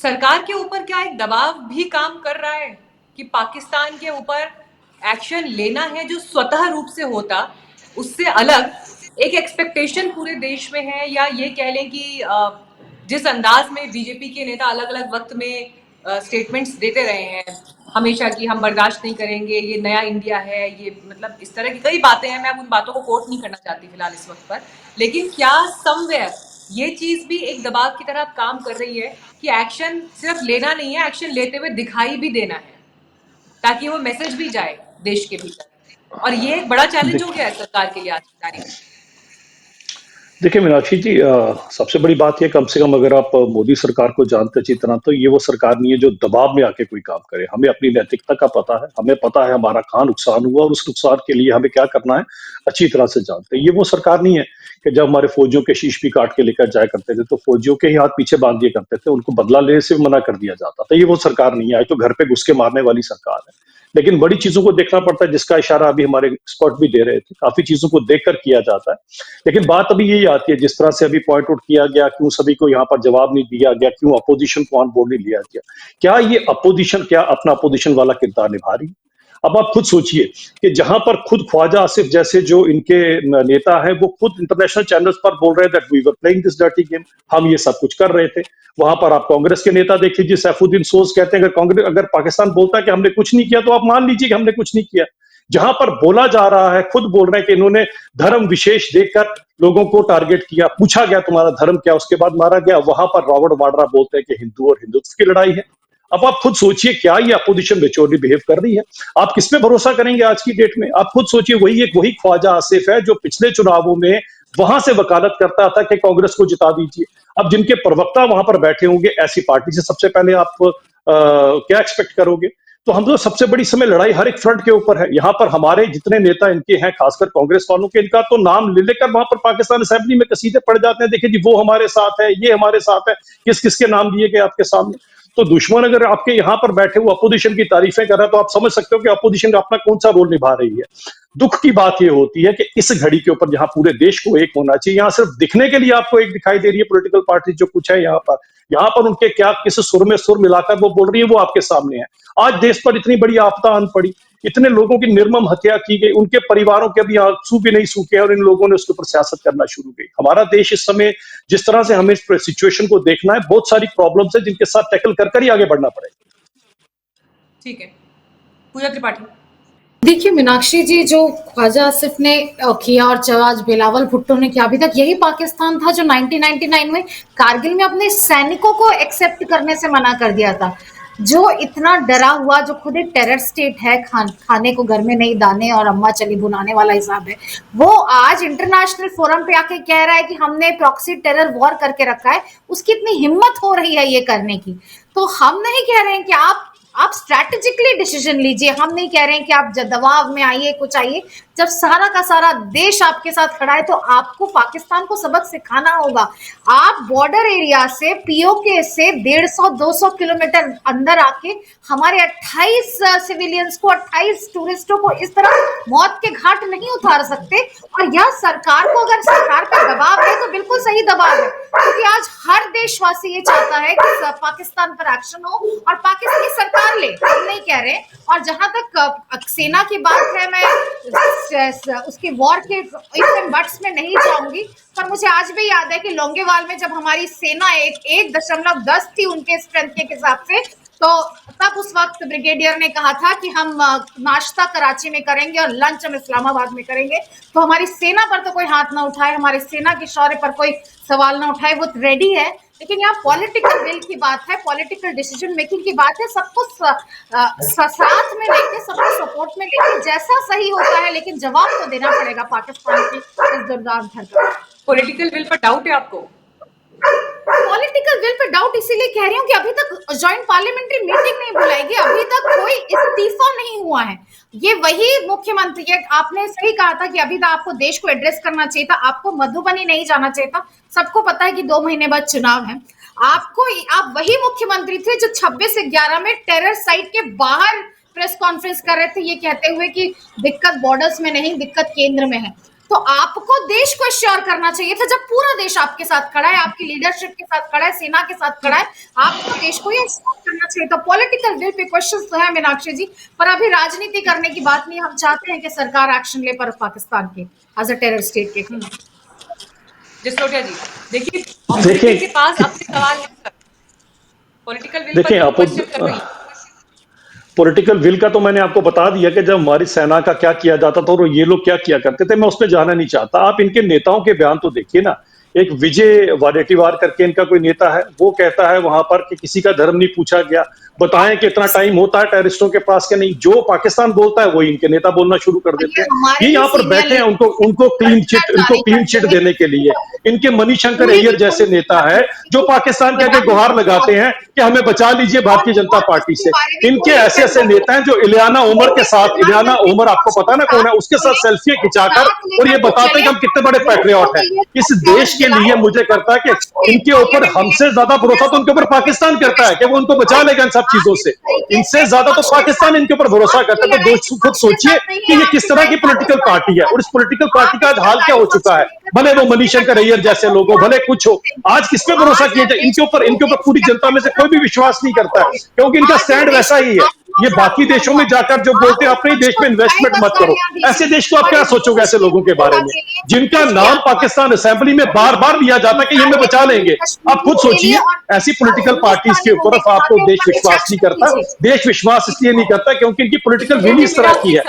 सरकार के ऊपर क्या एक दबाव भी काम कर रहा है कि पाकिस्तान के ऊपर एक्शन लेना है जो स्वतः रूप से होता, उससे अलग एक एक्सपेक्टेशन पूरे देश में है, या ये कह लें कि जिस अंदाज में बीजेपी के नेता अलग अलग वक्त में स्टेटमेंट्स देते रहे हैं हमेशा कि हम बर्दाश्त नहीं करेंगे, ये नया इंडिया है, ये मतलब इस तरह की कई बातें हैं। मैं अब उन बातों को कोट नहीं करना चाहती फिलहाल इस वक्त पर, लेकिन क्या समवेयर ये चीज भी एक दबाव की तरह काम कर रही है कि एक्शन सिर्फ लेना नहीं है, एक्शन लेते हुए दिखाई भी देना है ताकि वो मैसेज भी जाए देश के भीतर। और ये एक बड़ा चैलेंज हो देखिए गया है सरकार के लिए आज की तारीख में। देखिए मीनाक्षी जी, सबसे बड़ी बात यह कम से कम अगर आप मोदी सरकार को जानते अच्छी तरह तो ये वो सरकार नहीं है जो दबाव में आके कोई काम करे। हमें अपनी नैतिकता का पता है, हमें पता है हमारा कहाँ नुकसान हुआ और उस नुकसान के लिए हमें क्या करना है अच्छी तरह से जानते हैं। ये वो सरकार नहीं है कि जब हमारे फौजियों के शीश भी काट के लेकर जाया करते थे तो फौजियों के ही हाथ पीछे बांध दिया करते थे, उनको बदला लेने से भी मना कर दिया जाता था। ये वो सरकार नहीं है, आज तो घर पे घुस के मारने वाली सरकार है। लेकिन बड़ी चीजों को देखना पड़ता है, जिसका इशारा अभी हमारे एक्सपर्ट भी दे रहे थे, काफी चीजों को देखकर किया जाता है। लेकिन बात अभी यही आती है, जिस तरह से अभी पॉइंट आउट किया गया, क्यों सभी को यहाँ पर जवाब नहीं दिया गया, क्यों अपोजिशन को ऑन बोर्ड नहीं लिया गया। क्या ये अपोजिशन क्या अपना अपोजिशन वाला किरदार निभा रही है? अब आप खुद सोचिए कि जहां पर खुद ख्वाजा आसिफ जैसे जो इनके नेता हैं वो खुद इंटरनेशनल चैनल्स पर बोल रहे हैं that we were playing this dirty game, हम ये सब कुछ कर रहे थे। वहां पर आप कांग्रेस के नेता देख लीजिए, सैफुद्दीन सोज कहते हैं अगर पाकिस्तान बोलता है कि हमने कुछ नहीं किया तो आप मान लीजिए कि हमने कुछ नहीं किया। जहां पर बोला जा रहा है, खुद बोल रहे हैं कि इन्होंने धर्म विशेष देखकर लोगों को टारगेट किया, पूछा गया तुम्हारा धर्म क्या, उसके बाद मारा गया। वहां पर रॉबर्ट वाड्रा बोलते हैं कि हिंदू और हिंदुत्व की लड़ाई है। अब आप खुद सोचिए, क्या ये अपोजिशन मेच्योरली बिहेव कर रही है? आप किस पे भरोसा करेंगे आज की डेट में? आप खुद सोचिए, वही ख्वाजा आसिफ है जो पिछले चुनावों में वहां से वकालत करता था कि कांग्रेस को जिता दीजिए। अब जिनके प्रवक्ता वहां पर बैठे होंगे, ऐसी पार्टी से सबसे पहले आप क्या एक्सपेक्ट करोगे? तो हम तो सबसे बड़ी समय लड़ाई हर एक फ्रंट के ऊपर है। यहाँ पर हमारे जितने नेता इनके हैं, खासकर कांग्रेस वालों के, इनका तो नाम ले लेकर वहां पर पाकिस्तान असेंबली में कसीदे पड़ जाते हैं, देखिए जी वो हमारे साथ है, ये हमारे साथ है। किस किस के नाम दिए गए आपके सामने? तो दुश्मन अगर आपके यहाँ पर बैठे हुए अपोजिशन की तारीफें कर रहा है तो आप समझ सकते हो कि अपोजिशन अपना कौन सा रोल निभा रही है। दुख की बात यह होती है कि इस घड़ी के ऊपर जहां पूरे देश को एक होना चाहिए, यहाँ सिर्फ दिखने के लिए आपको एक दिखाई दे रही है पॉलिटिकल पार्टी जो कुछ है यहाँ पर उनके क्या किस सुर में सुर मिलाकर वो बोल रही है वो आपके सामने है। आज देश पर इतनी बड़ी आपदा आन पड़ी, इतने लोगों की निर्मम हत्या की गई, उनके परिवारों के अभी आंसू भी नहीं सूखे और इन लोगों ने उसके ऊपर सियासत करना शुरू की। हमारा देश इस समय जिस तरह से हमें इस सिचुएशन को देखना है, बहुत सारी प्रॉब्लम्स है जिनके साथ टैकल कर ही आगे बढ़ना पड़ेगा। ठीक है, पूजा त्रिपाठी। देखिए मीनाक्षी जी, जो ख्वाजा आसिफ ने किया और जो आज बिलावल भुट्टो ने किया, अभी तक यही पाकिस्तान था जो 1999 में कारगिल में अपने सैनिकों को एक्सेप्ट करने से मना कर दिया था, जो इतना डरा हुआ, जो खुद एक टेरर स्टेट है, खाने को घर में नहीं दाने और अम्मा चली बुनाने वाला हिसाब है, वो आज इंटरनेशनल फोरम पे आके कह रहा है कि हमने प्रॉक्सी टेरर वॉर करके रखा है। उसकी इतनी हिम्मत हो रही है ये करने की। तो हम नहीं कह रहे हैं कि आप स्ट्रैटेजिकली डिसीजन लीजिए, हम नहीं कह रहे हैं कि आप दबाव में आइए, कुछ आइए। जब सारा का सारा देश आपके साथ खड़ा है तो आपको पाकिस्तान को सबक सिखाना होगा। आप बॉर्डर एरिया से, पीओके से 150-200 किलोमीटर अंदर आके हमारे 28 सिविलियंस को, 28 टूरिस्टों को इस तरह मौत के घाट नहीं उतार सकते। और यह सरकार को, अगर सरकार पे दबाव है तो बिल्कुल सही दबाव है, क्योंकि आज हर देशवासी ये चाहता है कि पाकिस्तान पर एक्शन हो और पाकिस्तानी सरकार ले, हम नहीं कह रहे। और जहां तक सेना की बात है, मैं उसके वॉर के इतने बट्स में नहीं जाऊंगी, पर मुझे आज भी याद है कि लोंगेवाल में जब हमारी सेना 1.10 थी उनके स्ट्रेंथ के हिसाब से, तो तब उस वक्त ब्रिगेडियर ने कहा था कि हम नाश्ता कराची में करेंगे और लंच हम इस्लामाबाद में करेंगे। तो हमारी सेना पर तो कोई हाथ ना उठाए, हमारी सेना के शौर्य पर कोई सवाल ना उठाए, वो रेडी है। लेकिन यहाँ पॉलिटिकल विल की बात है, पॉलिटिकल डिसीजन मेकिंग की बात है, सबको साथ में लेके, सबको सपोर्ट में लेके जैसा सही होता है, लेकिन जवाब तो देना पड़ेगा पाकिस्तान की इस दुर्दांत हरकत। पॉलिटिकल विल पर डाउट है आपको? पॉलिटिकल विल पे डाउट इसीलिए कह रही हूँ कि अभी तक जॉइंट पार्लियामेंट्री मीटिंग नहीं बुलाएगी, अभी तक कोई इस्तीफा नहीं हुआ है। ये वही मुख्यमंत्री है, आपने सही कहा था कि अभी तक आपको देश को एड्रेस करना चाहिए था, आपको मधुबनी नहीं जाना चाहिए था। सबको पता है कि 2 महीने बाद चुनाव है। आप वही मुख्यमंत्री थे जो 26/11 में टेरर साइट के बाहर प्रेस कॉन्फ्रेंस कर रहे थे, ये कहते हुए कि दिक्कत बॉर्डर्स में नहीं, दिक्कत केंद्र में है। तो आपको देश को श्योर करना चाहिए था, जब पूरा देश आपके साथ खड़ा है, आपकी लीडरशिप के साथ खड़ा है, सेना के साथ खड़ा है, आपको देश को ये श्योर करना चाहिए। तो पॉलिटिकल विल पे क्वेश्चन तो है मीनाक्षी जी, पर अभी राजनीति करने की बात नहीं। हम चाहते हैं कि सरकार एक्शन ले पर पाकिस्तान के एज अ टेरर स्टेट के। जसरोटिया जी, देखिए देखिए ऑपोजिशन के पास अपने सवाल है सर, पॉलिटिकल विल देखिए पर क्वेश्चन कर रही है। पॉलिटिकल विल का तो मैंने आपको बता दिया कि जब हमारी सेना का क्या किया जाता था और ये लोग क्या किया करते थे, मैं उस पर जाना नहीं चाहता। आप इनके नेताओं के बयान तो देखिए ना। एक विजय वाडेटीवार करके इनका कोई नेता है, वो कहता है वहां पर कि किसी का धर्म नहीं पूछा गया, बताएं कितना टाइम होता है टेररिस्टों के पास के नहीं। जो पाकिस्तान बोलता है वही इनके नेता बोलना शुरू कर देते हैं। ये यहाँ पर बैठे हैं उनको क्लीन चिट देने के लिए। इनके मणिशंकर अय्यर जैसे नेता है जो पाकिस्तान के आगे गुहार लगाते हैं कि हमें बचा लीजिए भारतीय जनता पार्टी से। इनके ऐसे ऐसे नेता हैं जो इलियाना उमर के साथ, इलियाना उमर आपको पता ना कौन है, उसके साथ सेल्फी खिंचाकर और ये बताते हैं कि हम कितने बड़े पैट्रियट हैं इस देश के लिए। मुझे करता है कि इनके ऊपर हमसे ज्यादा भरोसा तो उनके ऊपर पाकिस्तान करता है कि वो उनको बचा लेगा इन सब चीजों से। इनसे ज्यादा तो पाकिस्तान इनके ऊपर भरोसा करता है। तो दोस्तों खुद सोचिए कि ये किस तरह की पॉलिटिकल पार्टी है और इस पॉलिटिकल पार्टी का आज हाल क्या हो चुका है। भले वो मणिशंकर अय्यर जैसे लोग हो, भले कुछ हो, आज किस पे भरोसा किया जाए। इनके ऊपर पूरी जनता में से कोई भी विश्वास नहीं करता है क्योंकि इनका स्टैंड वैसा ही है। ये बाकी देशों में जाकर जो बोलते हैं अपने ही देश में इन्वेस्टमेंट मत करो, ऐसे देश को आप क्या सोचोगे ऐसे लोगों के बारे में जिनका नाम पाकिस्तान असेंबली में बार बार लिया जाता है कि ये हमें बचा लेंगे। आप खुद सोचिए ऐसी पॉलिटिकल पार्टीज के ऊपर आपको देश विश्वास नहीं करता। देश विश्वास इसलिए नहीं करता क्योंकि इनकी पॉलिटिकल विल इस तरह की है।